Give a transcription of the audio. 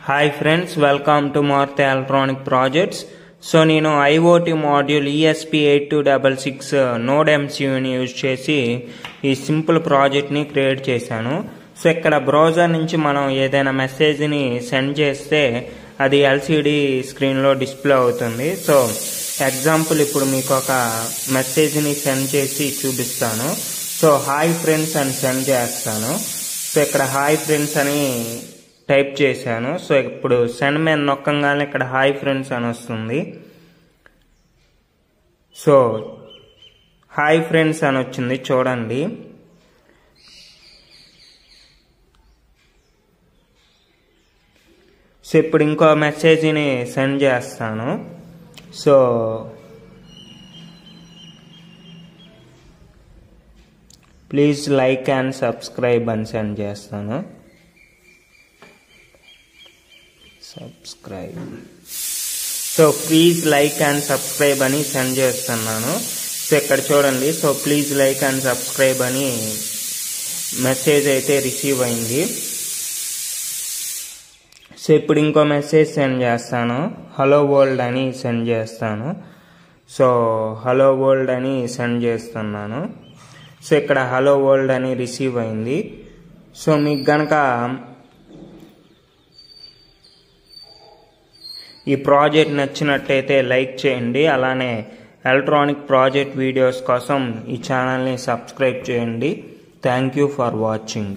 Hi friends, welcome to Martha Electronic Projects. So నేను IoT module ESP8266 node MCUని use చేసి ఈ simple ప్రాజెక్ట్ని క్రియేట్ చేశాను. సో ఇక్కడ బ్రౌజర్ నుంచి మనం ఏదైనా మెసేజ్ని సెండ్ చేస్తే అది LCD స్క్రీన్లో డిస్ప్లే అవుతుంది. సో ఎగ్జాంపుల్ ఇప్పుడు మీకు ఒక మెసేజ్ని సెండ్ చేసి చూపిస్తాను. సో హాయ్ ఫ్రెండ్స్ అని సెండ్ చేస్తాను. సో ఇక్కడ హాయ్ ఫ్రెండ్స్ అని టైప్ చేశాను. సో ఇప్పుడు సెండ్ మీద నొక్కంగానే ఇక్కడ హాయ్ ఫ్రెండ్స్ అని వస్తుంది. సో హాయ్ ఫ్రెండ్స్ అని వచ్చింది చూడండి. సో ఇప్పుడు ఇంకో మెసేజ్ని సెండ్ చేస్తాను. So please like and subscribe అని సెండ్ చేస్తాను. So please like and subscribe అని సెండ్ చేస్తున్నాను. సో ఇక్కడ చూడండి. So please like and subscribe అని మెసేజ్ అయితే రిసీవ్ అయింది. సో ఇప్పుడు ఇంకో మెసేజ్ సెండ్ చేస్తాను. హలో వరల్డ్ అని సెండ్ చేస్తాను. సో హలో వరల్డ్ అని సెండ్ చేస్తున్నాను. సో ఇక్కడ హలో వరల్డ్ అని రిసీవ్ అయింది. సో మీకు గనక ఈ ప్రాజెక్ట్ నచ్చినట్టయితే లైక్ చేయండి. అలానే ఎలక్ట్రానిక్ ప్రాజెక్ట్ వీడియోస్ కోసం ఈ ఛానల్ని సబ్స్క్రైబ్ చేయండి. Thank you for watching.